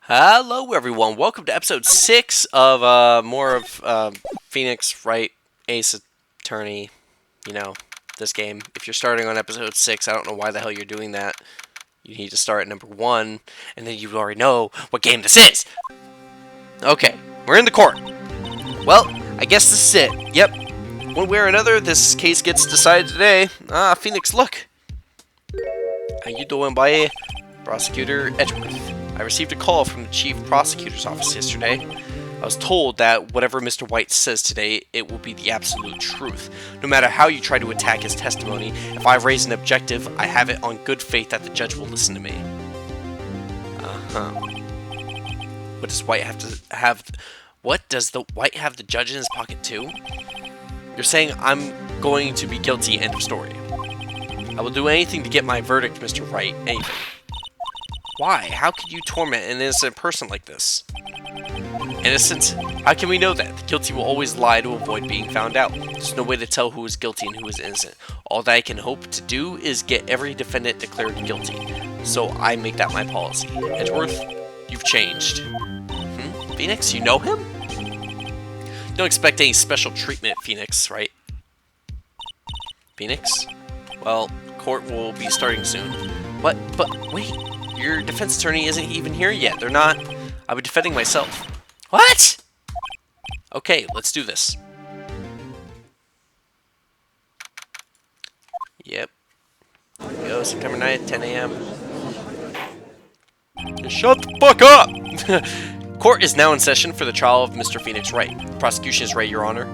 Hello, everyone. Welcome to episode 6 of more of Phoenix Wright, Ace Attorney. You know, this game. If you're starting on episode 6, I don't know why the hell you're doing that. You need to start at number 1, and then you already know what game this is. Okay, we're in the court. Well, I guess this is it. Yep. One way or another, this case gets decided today. Phoenix, look. How you doing, boy? Prosecutor Edgeworth. I received a call from the Chief Prosecutor's Office yesterday. I was told that whatever Mr. White says today, it will be the absolute truth. No matter how you try to attack his testimony, if I raise an objective, I have it on good faith that the judge will listen to me. What does White have to have? What does the White have the judge in his pocket too? You're saying I'm going to be guilty, end of story. I will do anything to get my verdict, Mr. Wright. Anything. Why? How could you torment an innocent person like this? Innocent? How can we know that? The guilty will always lie to avoid being found out. There's no way to tell who is guilty and who is innocent. All that I can hope to do is get every defendant declared guilty. So I make that my policy. Edgeworth, you've changed. Phoenix, you know him? Don't expect any special treatment, Phoenix, right? Phoenix? Well, court will be starting soon. What? But wait. Your defense attorney isn't even here yet. They're not. I'll be defending myself. What? Okay, let's do this. Yep. Here we go, September 9th, 10 a.m. Shut the fuck up! Court is now in session for the trial of Mr. Phoenix Wright. The prosecution is ready, Your Honor.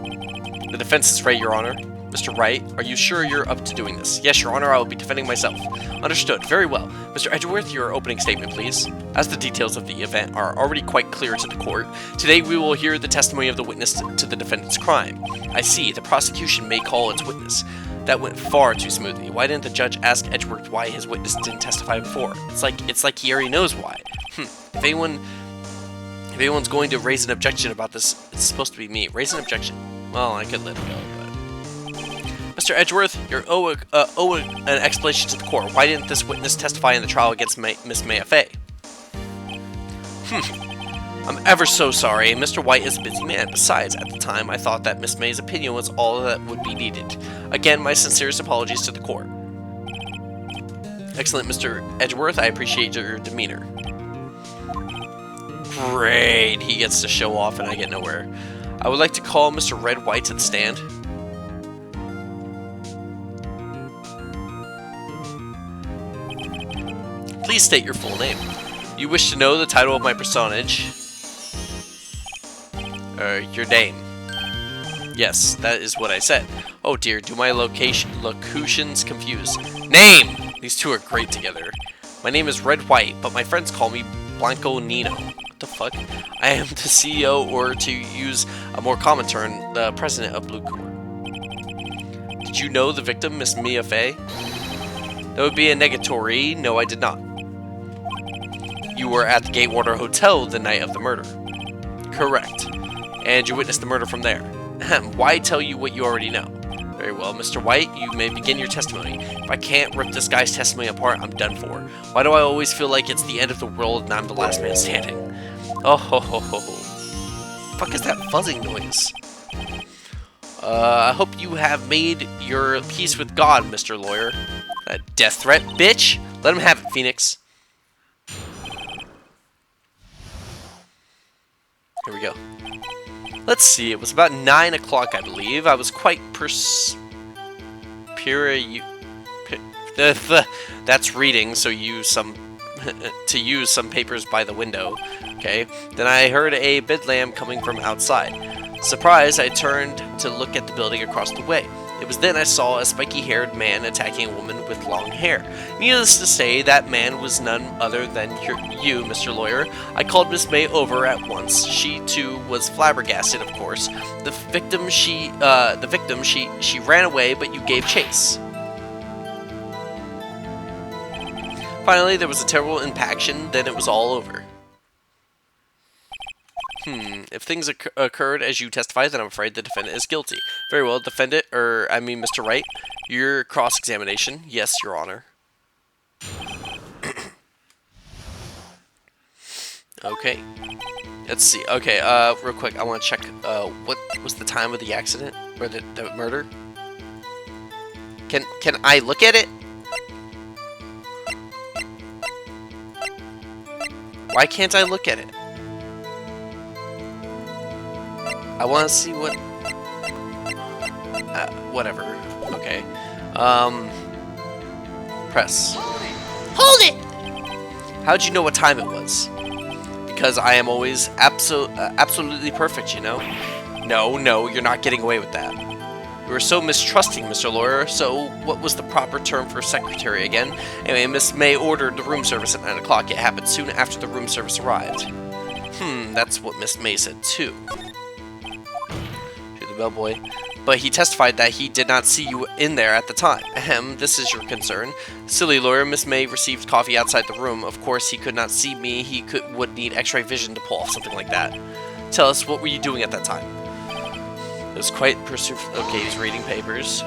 The defense is ready, Your Honor. Mr. Wright, are you sure you're up to doing this? Yes, Your Honor, I will be defending myself. Understood. Very well. Mr. Edgeworth, your opening statement, please. As the details of the event are already quite clear to the court, today we will hear the testimony of the witness to the defendant's crime. I see. The prosecution may call its witness. That went far too smoothly. Why didn't the judge ask Edgeworth why his witness didn't testify before? It's like he already knows why. If anyone's going to raise an objection about this, it's supposed to be me. Raise an objection. Well, I could let it go, but... Mr. Edgeworth, you owe an explanation to the court. Why didn't this witness testify in the trial against Miss Mayafay? I'm ever so sorry. Mr. White is a busy man. Besides, at the time, I thought that Miss May's opinion was all that would be needed. Again, my sincerest apologies to the court. Excellent, Mr. Edgeworth. I appreciate your demeanor. Great. He gets to show off and I get nowhere. I would like to call Mr. Red White to the stand. Please state your full name. You wish to know the title of my personage? Your name. Yes, that is what I said. Oh dear, do my locutions confuse? Name! These two are great together. My name is Red White, but my friends call me Blanco Nino. What the fuck? I am the CEO, or to use a more common term, the president of Blue Court. Did you know the victim, Miss Mia Fey? That would be a negatory. No, I did not. You were at the Gatewater Hotel the night of the murder. Correct. And you witnessed the murder from there. Why tell you what you already know? Very well, Mr. White, you may begin your testimony. If I can't rip this guy's testimony apart, I'm done for. Why do I always feel like it's the end of the world and I'm the last man standing? Oh ho ho ho. Fuck is that buzzing noise? I hope you have made your peace with God, Mr. Lawyer. A death threat, bitch? Let him have it, Phoenix. Here we go. Let's see, it was about 9 o'clock, I believe. I was quite that's reading, so use some to use some papers by the window. Okay. Then I heard a bedlam coming from outside. Surprised, I turned to look at the building across the way. It was then I saw a spiky-haired man attacking a woman with long hair. Needless to say, that man was none other than you, Mr. Lawyer. I called Miss May over at once. She, too, was flabbergasted, of course. The victim, she ran away, but you gave chase. Finally, there was a terrible impaction, then it was all over. If things occurred as you testified, then I'm afraid the defendant is guilty. Very well, Mr. Wright, your cross-examination. Yes, Your Honor. Okay. Let's see. Okay, real quick, I want to check, what was the time of the accident? Or the murder? Can I look at it? Why can't I look at it? I want to see what... whatever. Okay. Press. Hold it! How'd you know what time it was? Because I am always absolutely perfect, you know? No, you're not getting away with that. You were so mistrusting, Mr. Lawyer, so what was the proper term for secretary again? Anyway, Miss May ordered the room service at 9 o'clock. It happened soon after the room service arrived. That's what Miss May said too. To the bellboy. But he testified that he did not see you in there at the time. Ahem, this is your concern. Silly lawyer, Miss May received coffee outside the room. Of course, he could not see me. He would need x-ray vision to pull off something like that. Tell us, what were you doing at that time? It was quite okay, he's reading papers.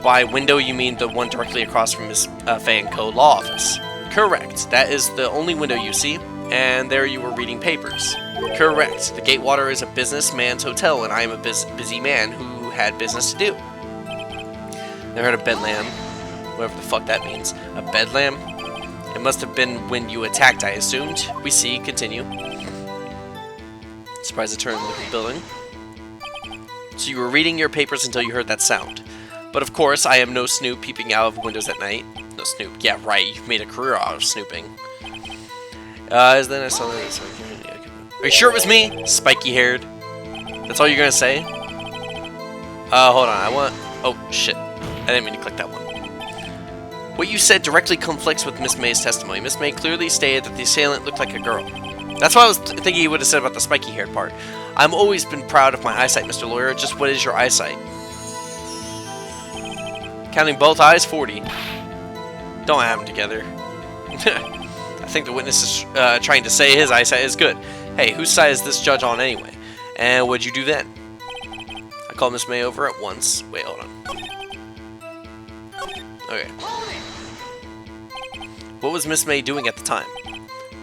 By window, you mean the one directly across from Miss Fan Co. law office. Correct. That is the only window you see. And there you were reading papers. Correct. The Gatewater is a businessman's hotel, and I am a busy man who had business to do. Never heard of Bedlam. Whatever the fuck that means. A bedlam? It must have been when you attacked, I assumed. We see. Continue. Surprised to turn and look at the building. So you were reading your papers until you heard that sound. But of course, I am no snoop peeping out of windows at night. No snoop. Yeah, right. You've made a career out of snooping. Then I saw this. Are you sure it was me? Spiky-haired. That's all you're gonna say? Hold on. Oh, shit. I didn't mean to click that one. What you said directly conflicts with Miss May's testimony. Miss May clearly stated that the assailant looked like a girl. That's what I was thinking he would have said about the spiky-haired part. I've always been proud of my eyesight, Mr. Lawyer. Just what is your eyesight? Counting both eyes, 40. Don't have them together. I think the witness is trying to say his eyesight is good. Hey, whose side is this judge on anyway? And what'd you do then? I called Miss May over at once. Wait, hold on. Okay. What was Miss May doing at the time?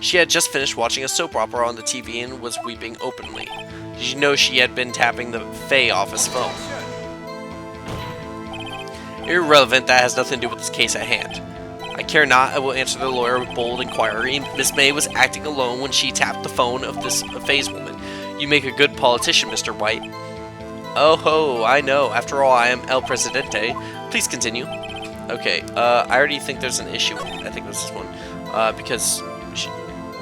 She had just finished watching a soap opera on the TV and was weeping openly. Did you know she had been tapping the Faye office phone? Irrelevant, that has nothing to do with this case at hand. I care not, I will answer the lawyer with bold inquiry. Miss May was acting alone when she tapped the phone of this Faye's woman. You make a good politician, Mr. White. Oh ho, I know. After all, I am El Presidente. Please continue. Okay, I already think there's an issue. I think it was this one. Because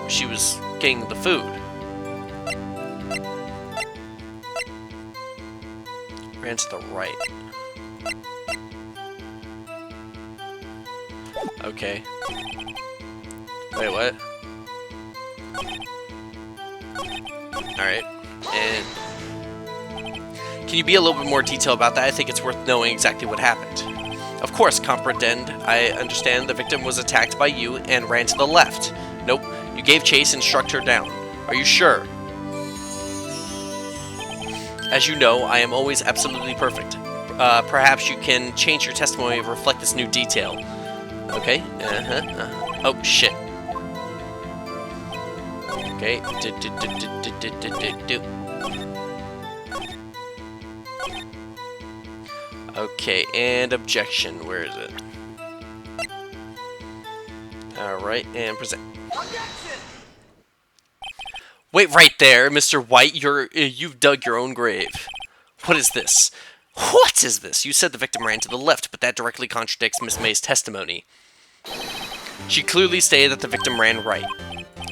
she was getting the food. Ran to the right. Okay. Wait, what? Alright. And can you be a little bit more detailed about that? I think it's worth knowing exactly what happened. Of course, comprehend. I understand the victim was attacked by you and ran to the left. Nope. You gave chase and struck her down. Are you sure? As you know, I am always absolutely perfect. Perhaps you can change your testimony to reflect this new detail. Okay. Oh, shit. Okay. Okay, and objection. Where is it? Alright, and present. Wait right there, Mr. White. You've dug your own grave. What is this? What is this? You said the victim ran to the left, but that directly contradicts Miss May's testimony. She clearly stated that the victim ran right.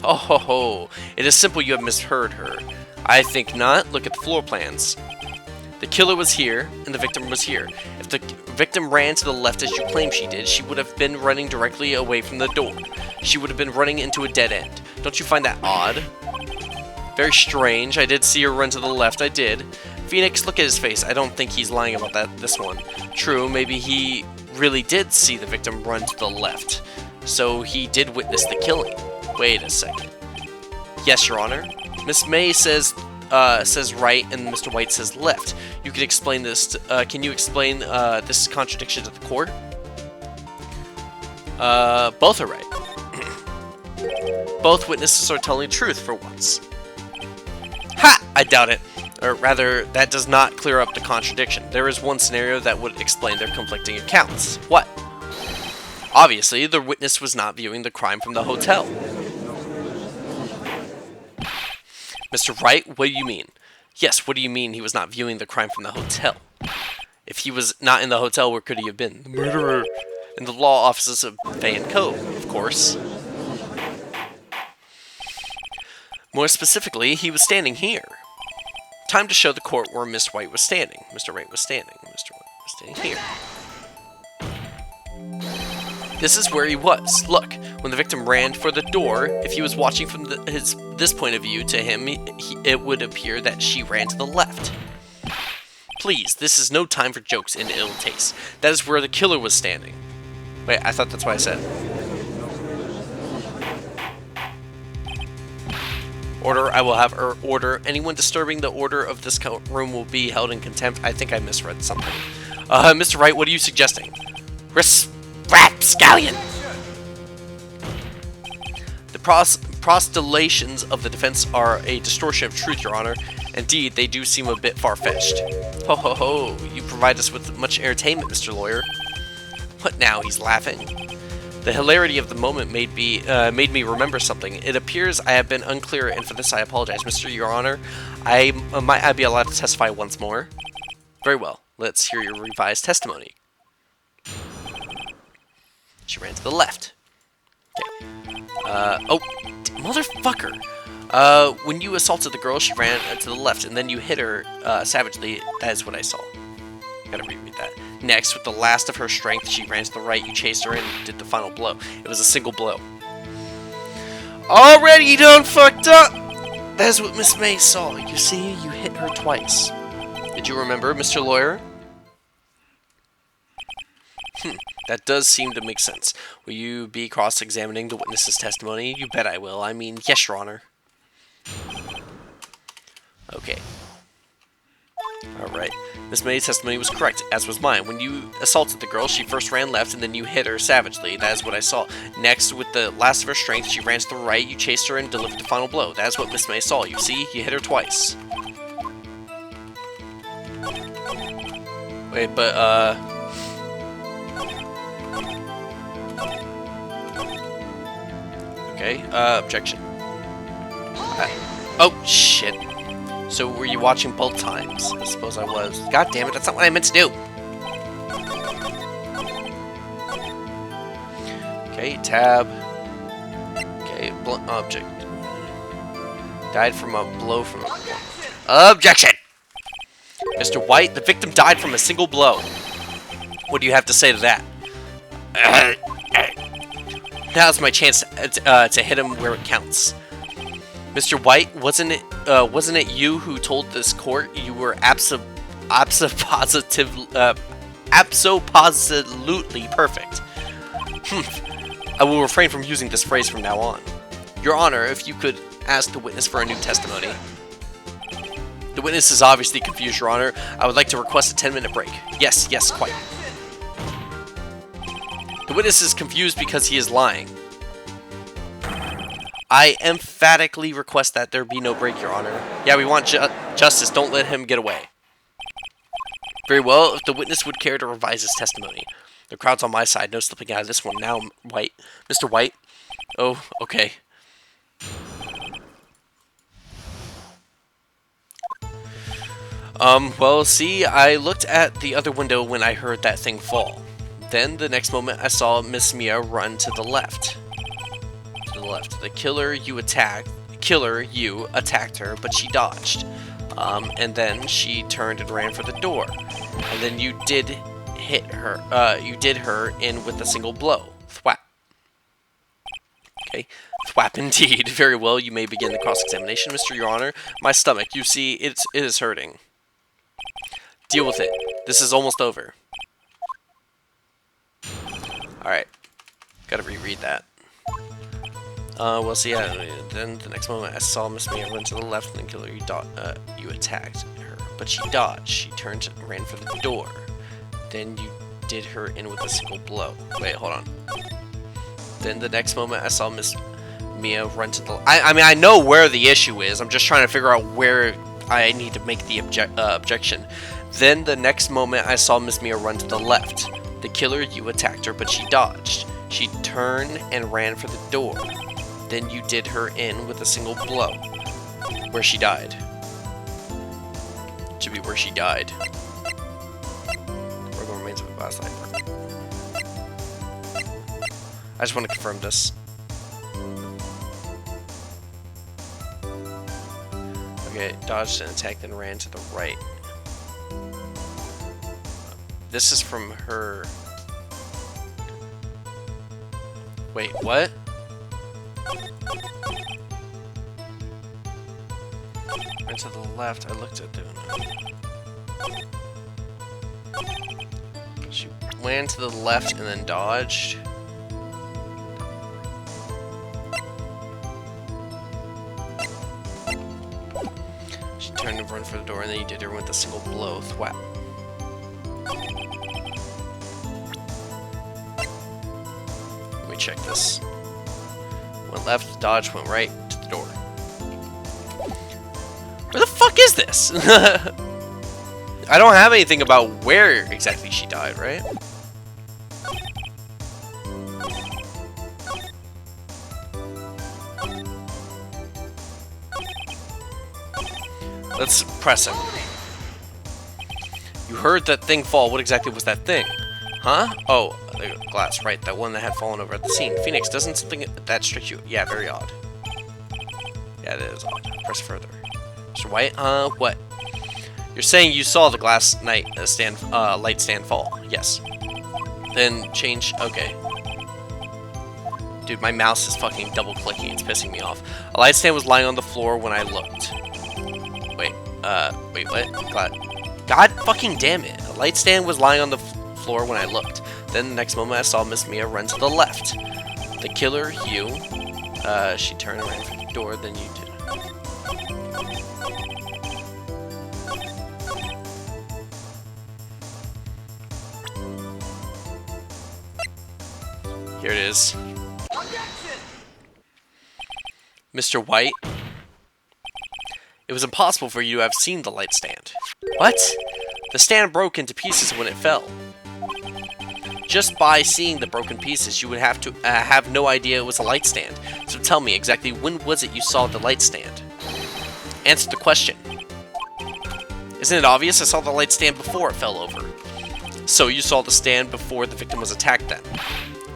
Oh ho ho. It is simple, you have misheard her. I think not. Look at the floor plans. The killer was here, and the victim was here. If the victim ran to the left as you claim she did, she would have been running directly away from the door. She would have been running into a dead end. Don't you find that odd? Very strange. I did see her run to the left, I did. Phoenix, look at his face. I don't think he's lying about this one. True, maybe he really did see the victim run to the left. So he did witness the killing. Wait a second. Yes, Your Honor. Miss May says right and Mr. White says left. You can explain this. Can you explain this contradiction to the court? Both are right. Both witnesses are telling the truth for once. Ha! I doubt it. Or rather, that does not clear up the contradiction. There is one scenario that would explain their conflicting accounts. What? Obviously, the witness was not viewing the crime from the hotel. Mr. Wright, what do you mean? Yes, what do you mean he was not viewing the crime from the hotel? If he was not in the hotel, where could he have been? The murderer. In the law offices of Van Cove, of course. More specifically, he was standing here. Time to show the court where Miss White was standing. Mr. Wright was standing. Mr. White was standing here. This is where he was. Look, when the victim ran for the door, if he was watching from this point of view to him, it would appear that she ran to the left. Please, this is no time for jokes and ill taste. That is where the killer was standing. Wait, I thought that's what I said. Order, I will have order. Anyone disturbing the order of this room will be held in contempt. I think I misread something. Mr. Wright, what are you suggesting? Rapscallion! The postulations of the defense are a distortion of truth, Your Honor. Indeed, they do seem a bit far-fetched. Ho ho ho, you provide us with much entertainment, Mr. Lawyer. What now? He's laughing. The hilarity of the moment made me remember something. It appears I have been unclear, and for this I apologize. Mr. Your Honor, might I be allowed to testify once more? Very well. Let's hear your revised testimony. She ran to the left. Okay. Oh, motherfucker. When you assaulted the girl, she ran to the left, and then you hit her savagely. That is what I saw. Gotta reread that. Next, with the last of her strength, she ran to the right. You chased her and did the final blow. It was a single blow. Already done fucked up! That's what Miss May saw. You see, you hit her twice. Did you remember, Mr. Lawyer? That does seem to make sense. Will you be cross-examining the witness's testimony? You bet I will. I mean, yes, Your Honor. Okay. Alright. Miss May's testimony was correct, as was mine. When you assaulted the girl, she first ran left, and then you hit her savagely. That is what I saw. Next, with the last of her strength, she ran to the right, you chased her, and delivered the final blow. That is what Miss May saw. You see, you hit her twice. Wait, but, okay, objection. Oh, shit. So, were you watching both times? I suppose I was. God damn it, that's not what I meant to do! Okay, tab. Okay, object. Died from a blow from a... Objection! Mr. White, the victim died from a single blow. What do you have to say to that? Now's my chance to hit him where it counts. Mr. White, wasn't it you who told this court you were absolutely perfect? I will refrain from using this phrase from now on. Your Honor, if you could ask the witness for a new testimony. The witness is obviously confused, Your Honor. I would like to request a 10-minute break. Yes, quite. The witness is confused because he is lying. I emphatically request that there be no break, Your Honor. Yeah, we want justice. Don't let him get away. Very well, if the witness would care to revise his testimony. The crowd's on my side. No slipping out of this one now, White. Mr. White? Oh, okay. Well, see, I looked at the other window when I heard that thing fall. Then, the next moment, I saw Miss Mia run to the left. The killer, you attacked her, but she dodged. And then she turned and ran for the door. And then you did hit her, you did her in with a single blow. Thwap. Okay. Thwap indeed. Very well, you may begin the cross-examination, Mr. Your Honor. My stomach, you see, it is hurting. Deal with it. This is almost over. Alright. Gotta reread that. Well, see, then the next moment I saw Miss Mia run to the left and the killer, you attacked her. But she dodged. She turned and ran for the door. Then you did her in with a single blow. Wait, hold on. Then the next moment I saw Miss Mia run to the... I mean, I know where the issue is. I'm just trying to figure out where I need to make the objection. Then, the next moment, I saw Miss Mia run to the left. The killer, you attacked her, but she dodged. She turned and ran for the door. Then you did her in with a single blow. Where she died. Should be where she died. Where the remains of the glass light. I just want to confirm this. Okay, dodged and attacked and ran to the right. This is from her... Wait, what? Ran to the left, I looked at them. She ran to the left and then dodged. She turned to run for the door and then you did her with a single blow. Thwap. Let me check this. Went left, dodged, went right to the door. Where the fuck is this? I don't have anything about where exactly she died, right? Let's press him. You heard that thing fall. What exactly was that thing? Huh? Oh, the glass, right. That one that had fallen over at the scene. Phoenix, doesn't something that strike you? Yeah, very odd. Yeah, it is odd. Press further. Mr. White? What? You're saying you saw the glass light stand fall. Yes. Then change. Okay. Dude, my mouse is fucking double clicking. It's pissing me off. A light stand was lying on the floor when I looked. Wait, what? God fucking damn it. A light stand was lying on the floor when I looked. Then the next moment I saw Miss Mia run to the left. The killer, you. She turned around for the door, then you did. Here it is. Mr. White? It was impossible for you to have seen the light stand. What? The stand broke into pieces when it fell. Just by seeing the broken pieces, you would have to have no idea it was a light stand. So tell me, exactly when was it you saw the light stand? Answer the question. Isn't it obvious? I saw the light stand before it fell over. So you saw the stand before the victim was attacked then?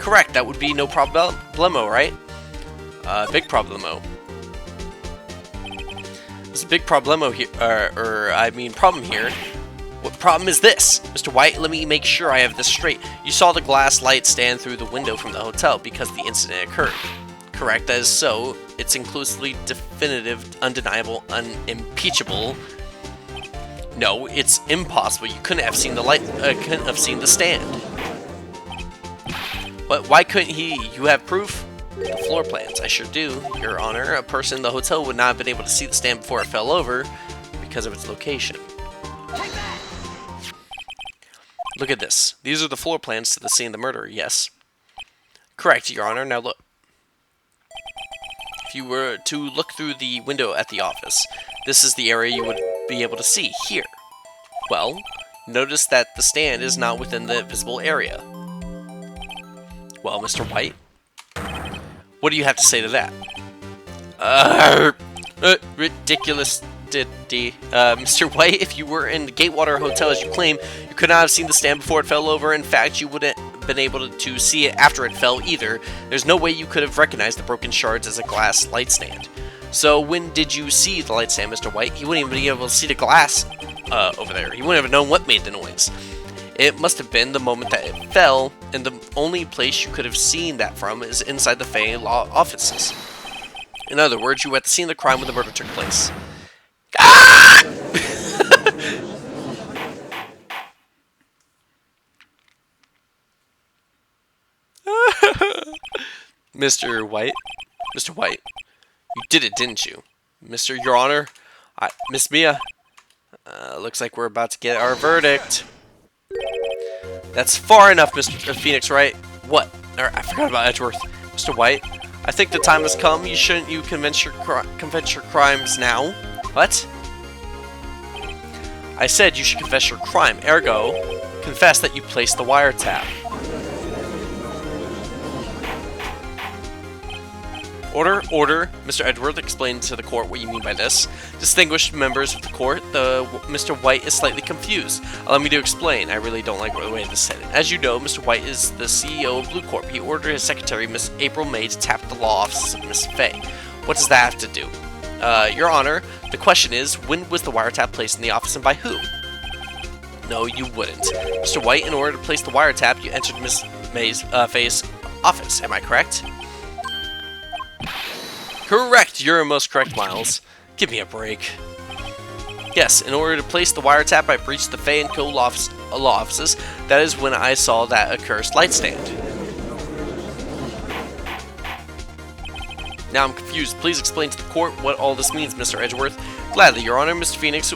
Correct, that would be no problemo, right? Big problemo. There's a big problemo here, problem here. What problem is this? Mr. White, let me make sure I have this straight. You saw the glass light stand through the window from the hotel because the incident occurred. Correct, that is so. It's inclusively definitive, undeniable, unimpeachable. No, it's impossible. You couldn't have seen the couldn't have seen the stand. But why couldn't you have proof? The floor plans. I sure do, Your Honor. A person in the hotel would not have been able to see the stand before it fell over because of its location. Look at this. These are the floor plans to the scene of the murder, yes? Correct, Your Honor. Now look. If you were to look through the window at the office, this is the area you would be able to see here. Well, notice that the stand is not within the visible area. Well, Mr. White, what do you have to say to that? Ridiculous. Mr. White, if you were in the Gatewater Hotel as you claim, you could not have seen the stand before it fell over. In fact, you wouldn't have been able to see it after it fell either. There's no way you could have recognized the broken shards as a glass light stand. So when did you see the light stand, Mr. White? He wouldn't even be able to see the glass over there. He wouldn't have known what made the noise. It must have been the moment that it fell, and the only place you could have seen that from is inside the Fay Law offices. In other words, you were at the scene of the crime when the murder took place. Ah! Mr. White? Mr. White, you did it, didn't you? Your Honor, Miss Mia, looks like we're about to get our verdict. That's far enough, Mr. Phoenix Wright. What? I forgot about Edgeworth. Mr. White, I think the time has come. Shouldn't you confess your crimes now? What? I said you should confess your crime. Ergo, confess that you placed the wiretap. Order. Mr. Edward, explain to the court what you mean by this. Distinguished members of the court, Mr. White is slightly confused. Allow me to explain. I really don't like the way this is said. As you know, Mr. White is the CEO of Blue Corp. He ordered his secretary, Miss April May, to tap the law offices of Miss Fay. What does that have to do? Your Honor, the question is, when was the wiretap placed in the office and by whom? No, you wouldn't. Mr. White, in order to place the wiretap, you entered Miss Fay's office. Am I correct? Correct! You're most correct, Miles. Give me a break. Yes, in order to place the wiretap, I breached the Fay & Co. law offices. That is when I saw that accursed light stand. Now I'm confused. Please explain to the court what all this means, Mr. Edgeworth. Gladly, Your Honor. Mr. Phoenix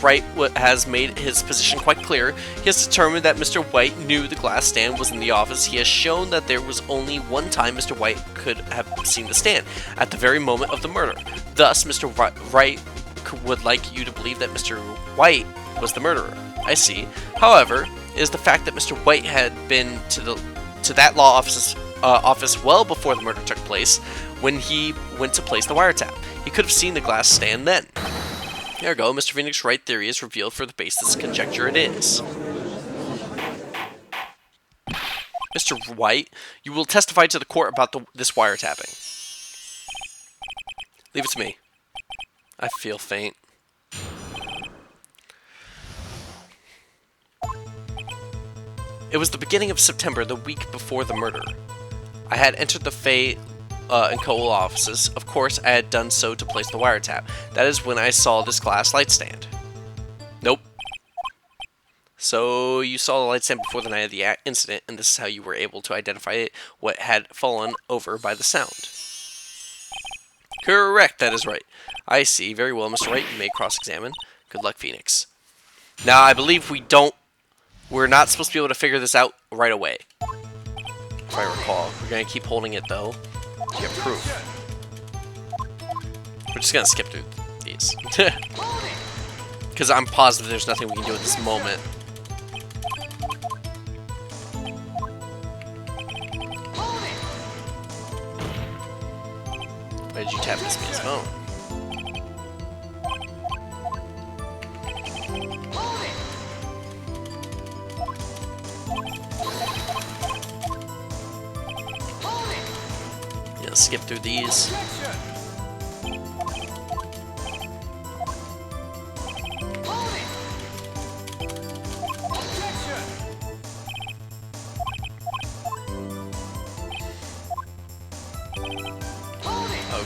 Wright has made his position quite clear. He has determined that Mr. White knew the glass stand was in the office. He has shown that there was only one time Mr. White could have seen the stand, at the very moment of the murder. Thus, Mr. Wright would like you to believe that Mr. White was the murderer. I see. However, it is the fact that Mr. White had been to that law office well before the murder took place, when he went to place the wiretap. He could have seen the glass stand then. Ergo, Mr. Phoenix Wright theory is revealed for the basis of conjecture it is. Mr. White, you will testify to the court about this wiretapping. Leave it to me. I feel faint. It was the beginning of September, the week before the murder. I had entered the Fay & Co. offices. Of course, I had done so to place the wiretap. That is when I saw this glass light stand. Nope. So, you saw the light stand before the night of the incident, and this is how you were able to identify what had fallen over by the sound. Correct, that is right. I see. Very well, Mr. Wright. You may cross-examine. Good luck, Phoenix. Now, I believe we're not supposed to be able to figure this out right away. If I recall. We're going to keep holding it, though. To get proof. We're just going to skip through these. Because I'm positive there's nothing we can do at this moment. Why did you tap this man's phone? Yeah, skip through these.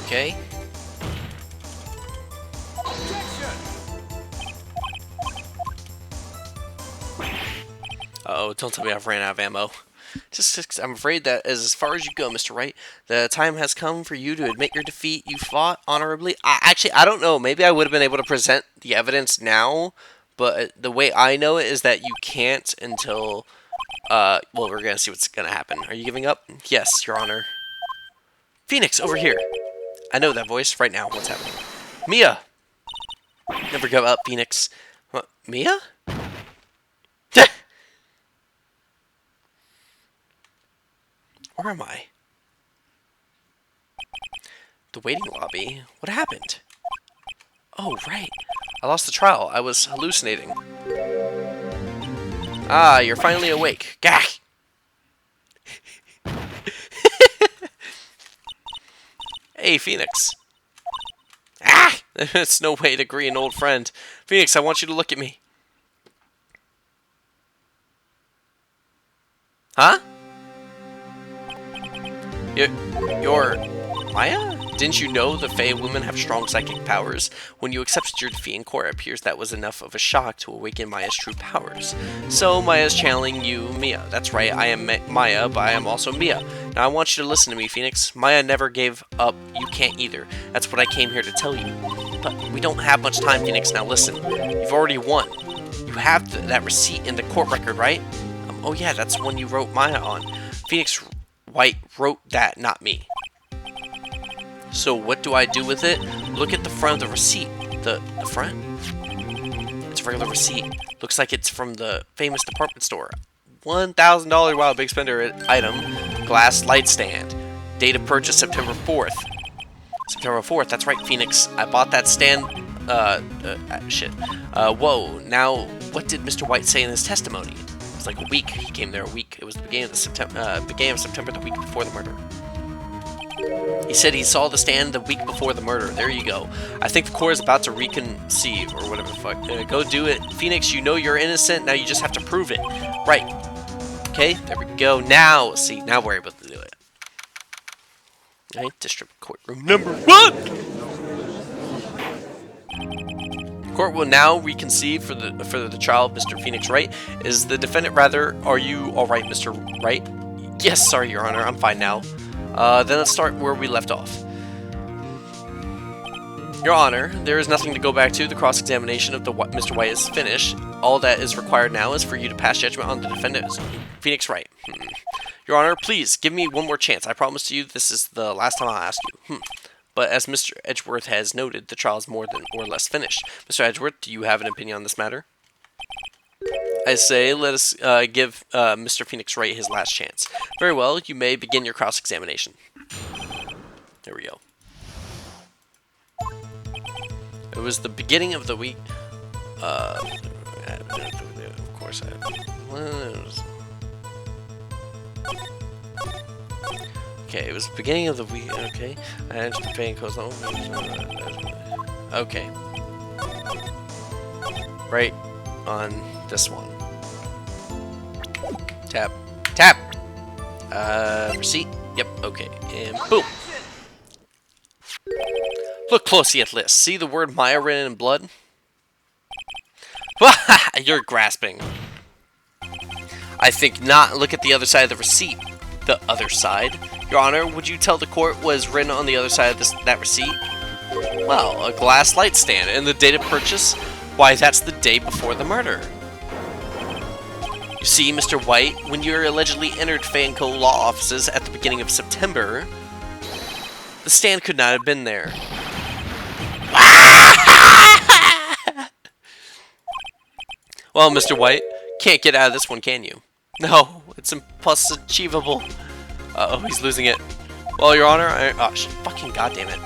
Okay. Uh-oh, don't tell me I've ran out of ammo. Just, I'm afraid that as far as you go, Mr. Wright, the time has come for you to admit your defeat. You fought honorably. Actually, I don't know. Maybe I would have been able to present the evidence now, but the way I know it is that you can't until, well, we're going to see what's going to happen. Are you giving up? Yes, Your Honor. Phoenix, over here. I know that voice right now. What's happening? Mia! Never give up, Phoenix. What? Mia? Where am I? The waiting lobby? What happened? Oh, right. I lost the trial. I was hallucinating. Ah, you're finally awake. Gah! Hey, Phoenix. Ah! It's no way to agree, an old friend. Phoenix, I want you to look at me. Huh? You're Maya? Didn't you know the Fey women have strong psychic powers? When you accepted your defeat in court, it appears that was enough of a shock to awaken Maya's true powers. So, Maya's channeling you, Mia. That's right, I am Maya, but I am also Mia. Now, I want you to listen to me, Phoenix. Maya never gave up. You can't either. That's what I came here to tell you. But we don't have much time, Phoenix. Now, listen. You've already won. You have that receipt in the court record, right? Oh, yeah, that's one you wrote Maya on. Phoenix White wrote that, not me. So what do I do with it? Look at the front of the receipt. The front? It's a regular receipt. Looks like it's from the famous department store. $1,000 wow, big spender item. Glass light stand. Date of purchase September 4th. September 4th, that's right, Phoenix. I bought that stand. Shit. Whoa, now, what did Mr. White say in his testimony? It was like a week. He came there a week. It was the beginning of September, the week before the murder. He said he saw the stand the week before the murder. There you go. I think the court is about to reconceive, or whatever the fuck. Go do it. Phoenix, you know you're innocent. Now you just have to prove it. Right. Okay, there we go. Now, see, now we're able to do it. Okay, district courtroom number 1! Court will now reconceive for the trial of Mr. Phoenix Wright. Is the defendant rather? Are you alright, Mr. Wright? Yes, sorry, Your Honor. I'm fine now. Then let's start where we left off. Your Honor, there is nothing to go back to. The cross-examination of Mr. White is finished. All that is required now is for you to pass judgment on the defendant, Phoenix Wright. Your Honor, please, give me one more chance. I promise you this is the last time I'll ask you. But as Mr. Edgeworth has noted, the trial is more than or less finished. Mr. Edgeworth, do you have an opinion on this matter? I say, let us give Mr. Phoenix Wright his last chance. Very well, you may begin your cross-examination. There we go. It was the beginning of the week. Of course, okay, it was the beginning of the week. Okay, I entered the paying codes. Okay, right on this one. Tap, tap. Receipt. Yep. Okay, and boom. Look closely at list. See the word Maya written in blood? You're grasping. I think not. Look at the other side of the receipt. The other side? Your Honor, would you tell the court what is written on the other side of that receipt? Well, a glass light stand. And the date of purchase? Why, that's the day before the murder. You see, Mr. White, when you allegedly entered Fanco law offices at the beginning of September, the stand could not have been there. Well, Mr. White, can't get out of this one, can you? No, it's impossible. Uh-oh, he's losing it. Well, Your Honor, fucking goddamn it.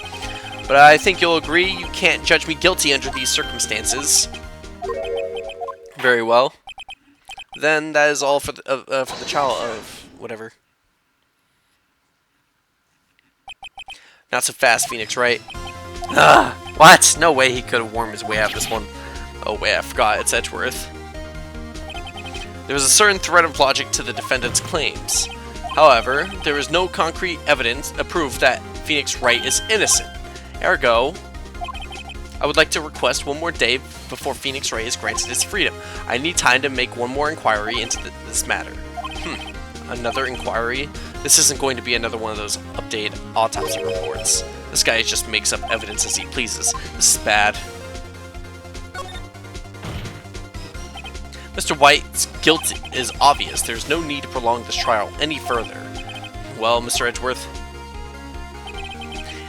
But I think you'll agree you can't judge me guilty under these circumstances. Very well. Then that is all for the trial of whatever. Not so fast, Phoenix Wright. What? No way he could have wormed his way out of this one. Oh wait, I forgot, it's Edgeworth. There was a certain thread of logic to the defendant's claims. However, there is no concrete evidence to prove that Phoenix Wright is innocent. Ergo, I would like to request one more day before Phoenix Wright is granted his freedom. I need time to make one more inquiry into this matter. Another inquiry? This isn't going to be another one of those updated autopsy reports. This guy just makes up evidence as he pleases. This is bad. Mr. White's guilt is obvious. There's no need to prolong this trial any further. Well, Mr. Edgeworth,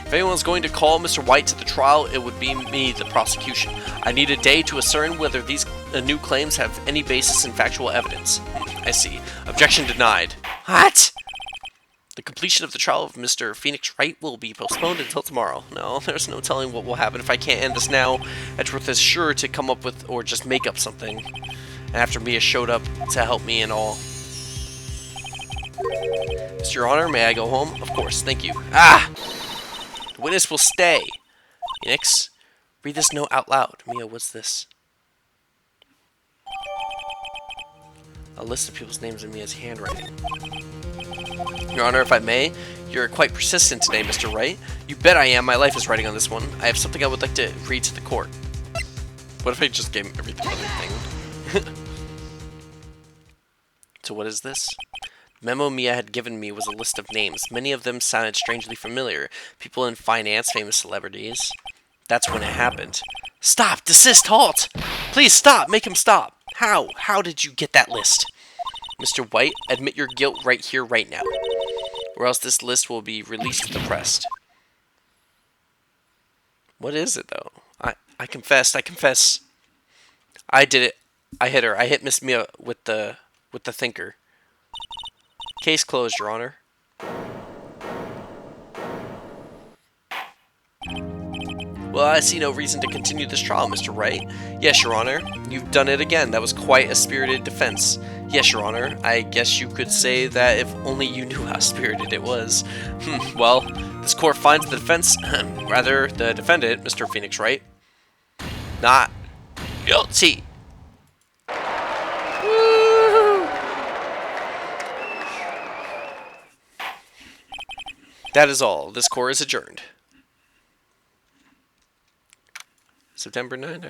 if anyone's going to call Mr. White to the trial, it would be me, the prosecution. I need a day to ascertain whether these new claims have any basis in factual evidence. I see. Objection denied. What? The completion of the trial of Mr. Phoenix Wright will be postponed until tomorrow. No, there's no telling what will happen if I can't end this now. Edgeworth is sure to come up with, or just make up something. And after Mia showed up to help me and all. Mr. Your Honor, may I go home? Of course, thank you. The witness will stay. Phoenix, read this note out loud. Mia, what's this? A list of people's names in Mia's handwriting. Your Honor, if I may, you're quite persistent today, Mr. Wright. You bet I am. My life is writing on this one. I have something I would like to read to the court. What if I just gave him everything other thing? So what is this? The memo Mia had given me was a list of names. Many of them sounded strangely familiar. People in finance, famous celebrities. That's when it happened. Stop! Desist! Halt! Please stop! Make him stop! How? How did you get that list? Mr. White, admit your guilt right here, right now. Or else this list will be released to the press. What is it, though? I confessed. I confess. I did it. I hit her. I hit Miss Mia with the thinker. Case closed, Your Honor. Well, I see no reason to continue this trial, Mr. Wright. Yes, Your Honor. You've done it again. That was quite a spirited defense. Yes, Your Honor. I guess you could say that if only you knew how spirited it was. Well, this court finds the defense, rather, the defendant, Mr. Phoenix Wright, not guilty. Woo! That is all. This court is adjourned. September 9th,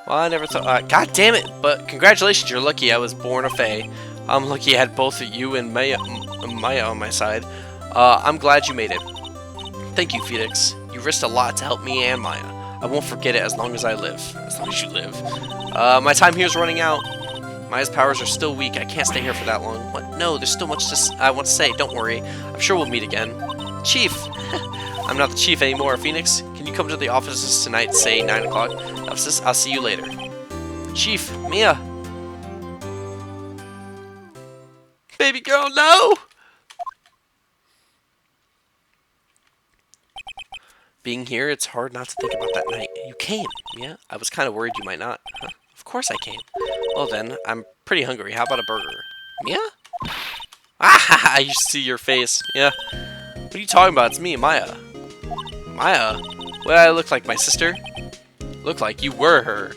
Well, I never thought... God damn it! But congratulations, you're lucky I was born a Fae. I'm lucky I had both you and Maya on my side. I'm glad you made it. Thank you, Phoenix. You risked a lot to help me and Maya. I won't forget it as long as I live. As long as you live. My time here is running out. Maya's powers are still weak. I can't stay here for that long. What? No, there's still much I want to say. Don't worry. I'm sure we'll meet again. Chief! I'm not the chief anymore, Phoenix. Can you come to the offices tonight, say 9 o'clock? I'll see you later. Chief, Mia. Baby girl, no! Being here, it's hard not to think about that night. You came, Mia. I was kind of worried you might not. Huh? Of course I came. Well then, I'm pretty hungry. How about a burger? Mia? Ah, I see your face. Yeah. What are you talking about? It's me, Maya. Maya? What, I look like my sister? Look like you were her.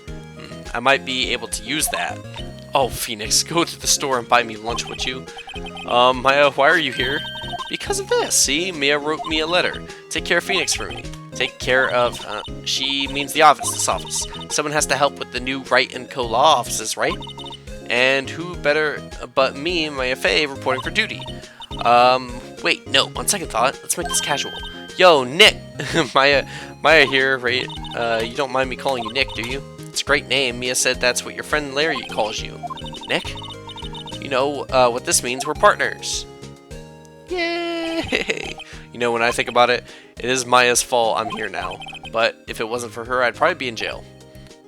I might be able to use that. Oh, Phoenix, go to the store and buy me lunch, would you? Maya, why are you here? Because of this, see? Mia wrote me a letter. Take care of Phoenix for me. Take care of, she means the office, this office. Someone has to help with the new Wright & Co. law offices, right? And who better but me, Maya Faye, reporting for duty? Wait, no, on second thought, let's make this casual. Yo, Nick! Maya here, right? You don't mind me calling you Nick, do you? It's a great name. Mia said that's what your friend Larry calls you. Nick? You know, what this means, we're partners. Yay! You know, when I think about it, it is Maya's fault I'm here now. But if it wasn't for her, I'd probably be in jail.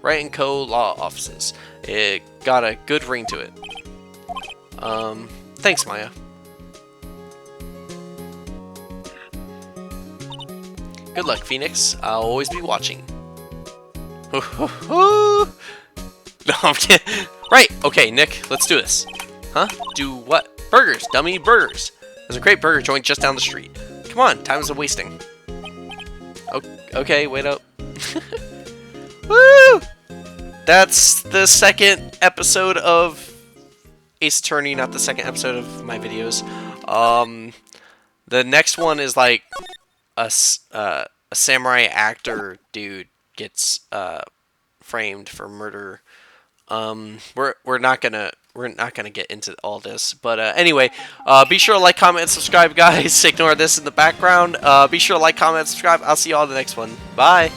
Wright & Co. law offices. It got a good ring to it. Thanks, Maya. Good luck, Phoenix. I'll always be watching. No, I'm kidding. Right, okay, Nick, let's do this. Huh? Do what? Burgers, dummy, burgers. There's a great burger joint just down the street. Come on, time's wasting. Okay, wait up. Woo! That's the second episode of Ace Attorney, not the second episode of my videos. The next one is like a samurai actor dude gets framed for murder. We're not gonna get into all this, but anyway, be sure to like, comment, and subscribe, guys. Ignore this in the background. Be sure to like, comment, and subscribe. I'll see you all in the next one. Bye.